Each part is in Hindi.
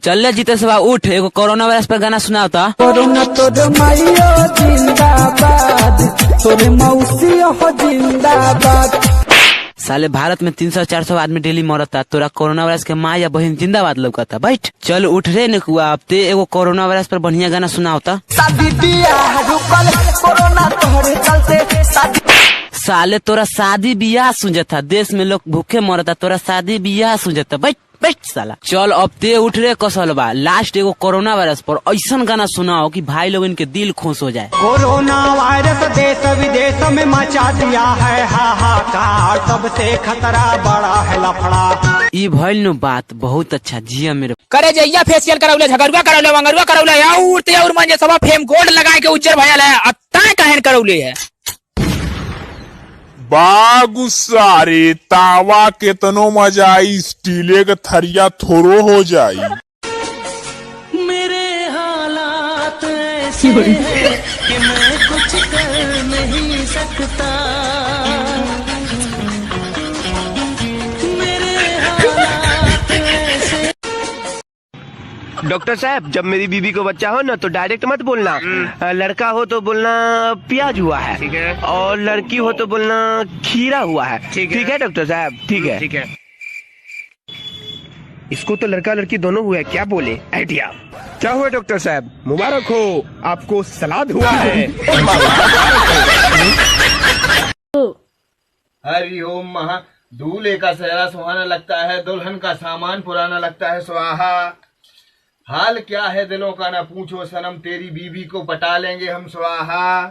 चल ले जीते सवा उठ, एगो कोरोना वायरस पर गाना सुनाओ था। कोरोना तोर माइयो जिंदाबाद, तोरे मौसी हो जिंदाबाद। साले भारत में 300-400 आदमी डेली मरता, तोरा कोरोना वायरस के माँ या बहन जिंदाबाद लौकता। बैठ चल उठ रे नकुआ, अब ते एगो कोरोना वायरस पर बढ़िया गाना सुनाओ था। शादी बियाह रुकल कोरोना तोहरे चलते शादी। साले तोरा शादी बियाह सुझता, देश में लोग भूखे मरता, तोरा शादी बियाह सुझता। बैठ बैठ साला। चल अब ते उठ रे कसलबा, लास्ट एगो कोरोना वायरस पर ऐसा गाना सुनाओ कि भाई लोग इनके दिल खुश हो जाए। कोरोना वायरस देश विदेश में मचा दिया है हाहाकार, सबसे खतरा बड़ा है लफड़ा। ई भइल नु बात, बहुत अच्छा जिया मेरे करे जइया फेशियल कराउले, झगरुआ कराउले, वंगरुआ कराउले, और ते और मंजे सब फेम गोल्ड लगाए के उज्जर भयल है, अत्ता कहन कराउले है। बागुसारे तावा केतनो मजाई, स्टीले के थरिया थोरो हो जाई। मेरे हालात ऐसे हैं कि मैं कुछ कर नहीं सकता। डॉक्टर साहब, जब मेरी बीबी को बच्चा हो ना तो डायरेक्ट मत बोलना, लड़का हो तो बोलना प्याज हुआ है, ठीक है, और लड़की हो तो बोलना खीरा हुआ है। ठीक है डॉक्टर साहब, ठीक है ठीक है। इसको तो लड़का लड़की दोनों हुआ है, क्या बोले आइडिया। क्या हुआ डॉक्टर साहब? मुबारक हो, आपको सलाद हुआ है। हरि ओम महा। दूल्हे का सेहरा सुहाना लगता है, दुल्हन का सामान पुराना लगता है। स्वाहा। हाल क्या है दिलों का ना पूछो सनम, तेरी बीबी को पटा लेंगे हम। स्वाहा।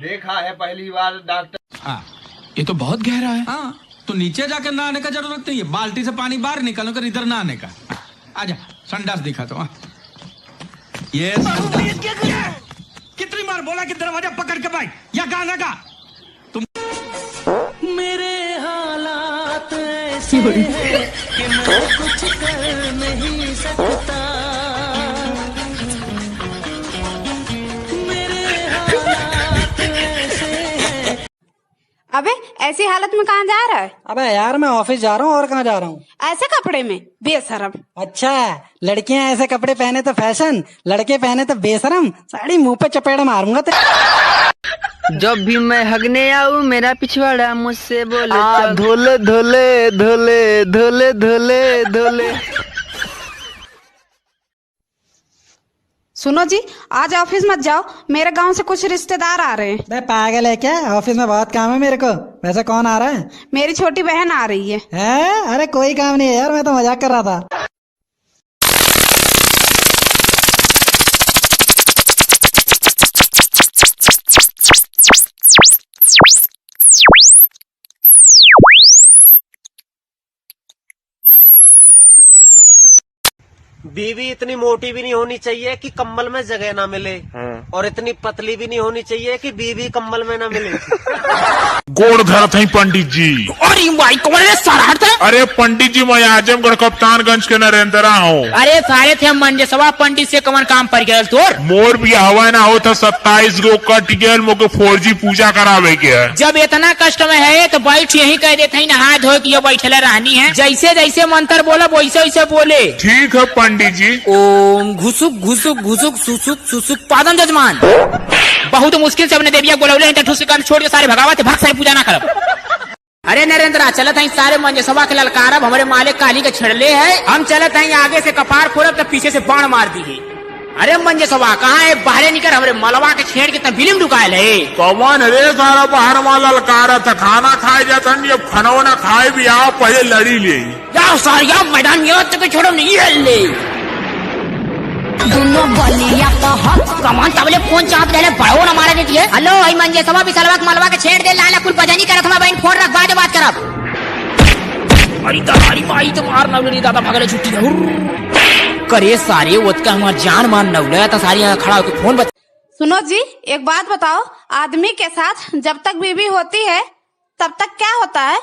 देखा है पहली बार डॉक्टर। हाँ, ये तो बहुत गहरा है। हाँ, तो नीचे जाकर नहाने का जरूरत नहीं है, बाल्टी से पानी बाहर निकालो कर इधर नहाने का। आजा संडास दिखा तो। ये कितनी बार बोला कि दरवाजा पकड़ के भाई या गाना का तुम। मेरे हालात ऐसे हैं कि मैं कुछ कर नहीं सकता। मेरे हालात ऐसे हैं। अबे ऐसी हालत में कहाँ जा रहा है? अबे यार मैं ऑफिस जा रहा हूँ। और कहाँ जा रहा हूँ? ऐसे कपड़े में बेशरम। अच्छा, लड़कियां ऐसे कपड़े पहने तो फैशन, लड़के पहने तो बेशरम। साड़ी मुंह पे चपेड़ा मारूंगा जब भी मैं हगने आऊँ मेरा पिछवाड़ा मुझसे बोले धोले धोले धोले धोले धोले धोले। सुनो जी, आज ऑफिस मत जाओ, मेरे गांव से कुछ रिश्तेदार आ रहे हैं। बे पागल है क्या? ऑफिस में बहुत काम है मेरे को। वैसे कौन आ रहा है? मेरी छोटी बहन आ रही है। अरे कोई काम नहीं है यार, मैं तो मजाक कर रहा था। बीवी इतनी मोटी भी नहीं होनी चाहिए कि कंबल में जगह ना मिले, और इतनी पतली भी नहीं होनी चाहिए कि बीवी कंबल में ना मिले। गोड़ धरत है पंडित जी। अरे भाई कौन है सारा? अरे पंडित जी, मैं आजमगढ़ कप्तानगंज के नरेंद्रा हूँ। अरे सारे थे मंजे सवा पंडित से कमन काम पर गया तोर। मोर भी हवा ना हो था 27 गो कट गया, मोके 4G पूजा करावे के है। जब इतना कष्ट में है तो बैठ यही कह देते हैं, नहा धो के बैठले रहनी है। जैसे जैसे मंत्र बोला वैसे वैसे बोले। ठीक है पंडित जी। ओम घुसुक घुसुक घुसुक सुसुक सुसुक पादम जजमान। बहुत मुश्किल से अपने देविया बोलौले हैं, ठुस कर छोड़ के सारे भगावत भाग सारी पूजा ना करब। अरे नरेंद्र चलत है सारे मंजे सभा के ललकारब, हमारे मालिक काली के छड़ले है। हम चलत हैं आगे से कपार फोड़ब तो पीछे से बाण मार दी। अरे मंजे सभा कहाँ है? बाहर निकल, हमारे मलवा के छेड़ के तब फिल्म ढुकायल है। कौन रे सारा बाहर वाला ललकारा था? खाना खाए जाता नहीं, अब खाना वाना खाए भी आओ, पहले लड़ी ले जाओ सारिया मैदान में तो छोड़ो नहीं ले। दोनों बलिया कमान तबले फोन चाप दे बड़ो ना मारा देती है। हेलो आई मंजे सभा भी सलवा मलवा के छेड़ दे लाला कुल बजानी करत मैं बहन फोन रख बाद बात करब। अरे तारी माई तो मार नवली दादा भगले छुट्टी करे सारे ओत का हमार जान मान नवले तो सारी खड़ा होकर फोन बता। सुनो जी, एक बात बताओ, आदमी के साथ जब तक बीवी होती है तब तक क्या होता है?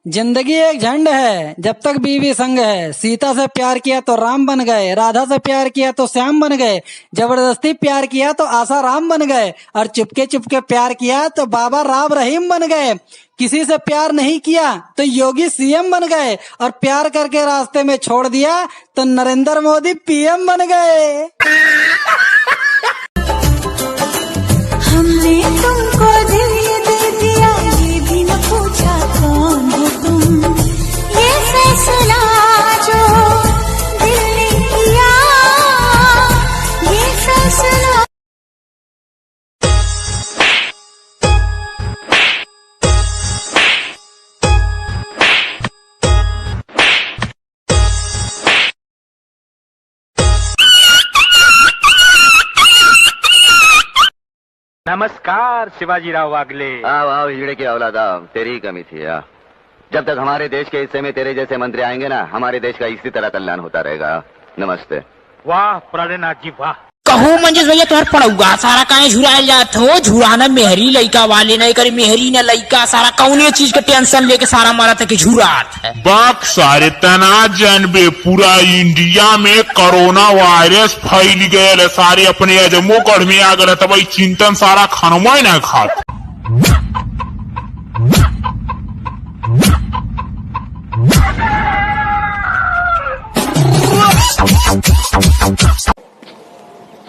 जिंदगी एक झंड है, जब तक बीवी संग है। सीता से प्यार किया तो राम बन गए, राधा से प्यार किया तो श्याम बन गए, जबरदस्ती प्यार किया तो आसा राम बन गए, और चुपके चुपके प्यार किया तो बाबा राम रहीम बन गए। किसी से प्यार नहीं किया तो योगी सीएम बन गए, और प्यार करके रास्ते में छोड़ दिया तो नरेंद्र मोदी पीएम बन गए। हमने तुमको दिल दे दिया, ये भी न पूछा कौन हो तुम, ये फैसला जो दिल ने किया, ये फैसला। नमस्कार शिवाजी राव वागले। आओ हिजड़े की औलादा, तेरी ही कमी थी यार। जब तक हमारे देश के हिस्से में तेरे जैसे मंत्री आएंगे ना, हमारे देश का इसी तरह कल्याण होता रहेगा। नमस्ते। वाह प्राणनाथ जी वाह। कहूँ मंजेश भैया तुहर पड़ौगा सारा काहे झुरायल जात हो, झुराना मेहरी लइका वाले नहीं करे, मेहरी न लइका सारा कौने चीज के टेंशन लेके सारा मारा था कि झुरात है। बाक सारे तना जानबे पूरा इंडिया में कोरोना वायरस फैल गए, सारे अपने अजमोगढ़ में आ गए, तब चिंतन सारा खानवा ही ना खात।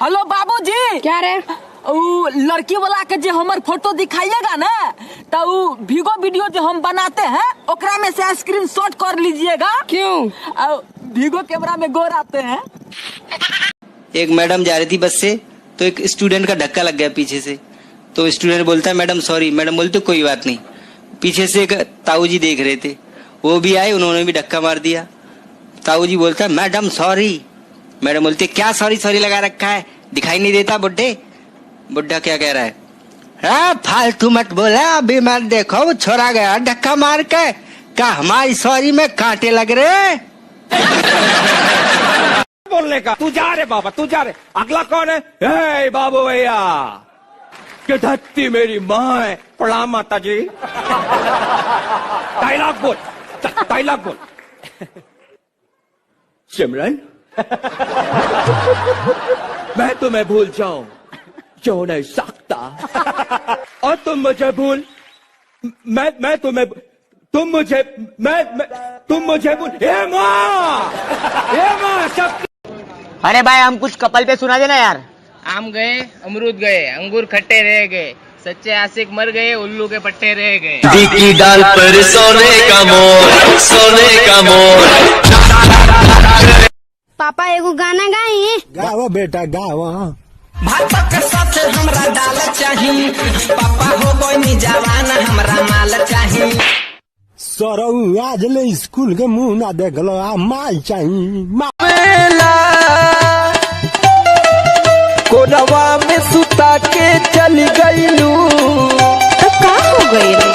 हेलो बाबूजी। क्या रे? लड़की वाला के जो हमार फोटो दिखाइएगा ना, तो वीगो वीडियो जो हम बनाते हैं ओकरा में से स्क्रीनशॉट कर लीजिएगा। क्यों? वीगो कैमरा में गोर आते हैं। एक मैडम जा रही थी बस से, तो एक स्टूडेंट का धक्का लग गया पीछे से, तो स्टूडेंट बोलता है मैडम सॉरी, मैडम बोलते कोई बात नहीं। पीछे से एक ताऊ जी देख रहे थे, वो भी आए, उन्होंने भी धक्का मार दिया। ताऊ जी बोलता है मैडम सॉरी, मैडम बोलती क्या सॉरी सॉरी लगा रखा है, दिखाई नहीं देता बुड्ढे। बुड्ढा क्या कह रहा है, हाँ फालतू मत बोला, अभी मैं देखो वो छोड़ा गया धक्का मार के, क्या हमारी सॉरी में कांटे लग रहे। बोलने का तू जा रे बाबा, तू जा रे। अगला कौन है? हे बाबू भैया, कि धरती मेरी माँ है। प्रणाम माता जी। डायलॉग बोल, डायलॉग बोल। सिमरन मैं तुम्हें भूल जाऊं जो नहीं सकता, और तुम मुझे भूल, मैं तुम्हें, तुम मुझे, तुम मुझे भूल। हे माँ, हे माँ सब। अरे भाई हम कुछ कपल पे सुना देना यार। आम गए अमरूद गए, अंगूर खट्टे रह गए, सच्चे आशिक मर गए, उल्लू के पट्टे रह गए। की डाल पर सोने का मोर, सोने का मोर। पापा एगो गाना गाई। गाओ बेटा गाओ। भात के साथ हमरा दाल चाही, पापा हो गई जवान हमरा माल चाही। सरऊ आज ले स्कूल के मुंह ना देखलो, आ माई चाही। कोरवा में सुता के चली गईलू, तो का हो गई रे?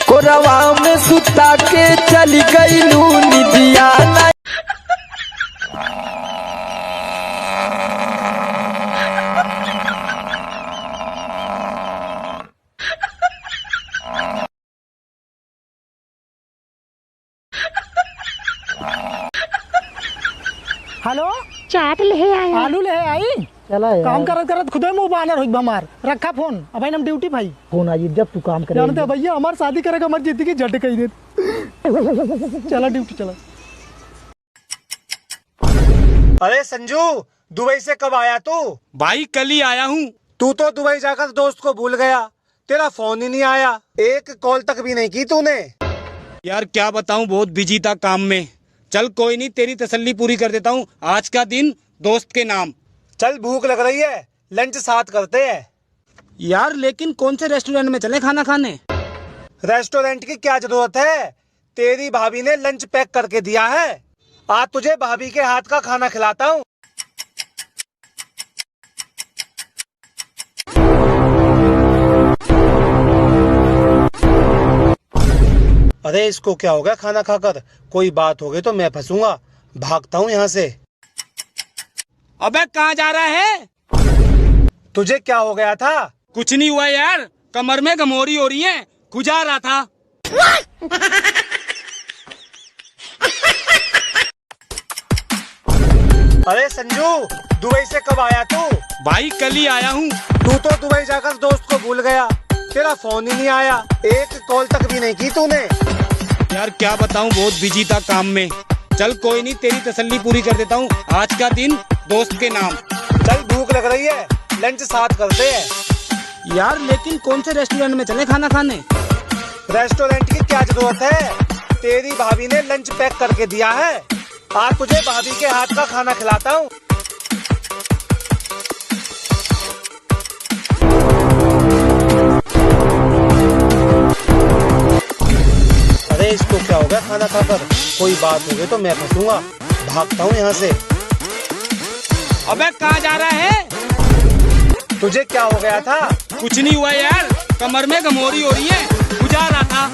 कोरवा में सुता के चली गईलू, निदिया ना। हेलो, चाट ले आई, आलू ले आई। चला काम करत करत खुदे मुंह बानर हुई हमार। रखा फोन, अब हम ड्यूटी भाई। फोन आई जब तू काम करे। जानते भैया हमार शादी करेगा, हमारी जिंदगी झट कही दे। चला ड्यूटी चला। अरे संजू, दुबई से कब आया तू? भाई कल ही आया हूँ। तू तो दुबई जाकर दोस्त को भूल गया, तेरा फोन ही नहीं आया, एक कॉल तक भी नहीं की तूने। यार क्या बताऊँ, बहुत बिजी था काम में। चल कोई नहीं, तेरी तसल्ली पूरी कर देता हूँ। आज का दिन दोस्त के नाम। चल भूख लग रही है, लंच साथ करते हैं। यार लेकिन कौन से रेस्टोरेंट में चले खाना खाने? रेस्टोरेंट की क्या जरूरत है, तेरी भाभी ने लंच पैक करके दिया है। आज तुझे भाभी के हाथ का खाना खिलाता हूँ। अरे इसको क्या हो गया खाना खाकर? कोई बात हो गई तो मैं फंसूंगा, भागता हूँ यहाँ से। अबे कहाँ जा रहा है? तुझे क्या हो गया था? कुछ नहीं हुआ यार, कमर में गमोरी हो रही है, खुजा रहा था। अरे संजू, दुबई से कब आया तू? भाई कल ही आया हूँ। तू तो दुबई जाकर दोस्त को भूल गया, तेरा फोन ही नहीं आया, एक कॉल तक भी नहीं की तूने। यार क्या बताऊं, बहुत बिजी था काम में। चल कोई नहीं, तेरी तसल्ली पूरी कर देता हूँ। आज का दिन दोस्त के नाम। चल भूख लग रही है, लंच साथ करते हैं। यार लेकिन कौन से रेस्टोरेंट में चले खाना खाने? रेस्टोरेंट की क्या जरूरत है, तेरी भाभी ने लंच पैक करके दिया है। आज तुझे भाभी के हाथ का खाना खिलाता हूँ। अरे इसको क्या हो गया खाना खाकर? कोई बात हो गई तो मैं फंसूंगा, भागता हूँ यहाँ से। अबे कहाँ जा रहा है? तुझे क्या हो गया था? कुछ नहीं हुआ यार, कमर में गमोरी हो रही है, बुझा रहा था।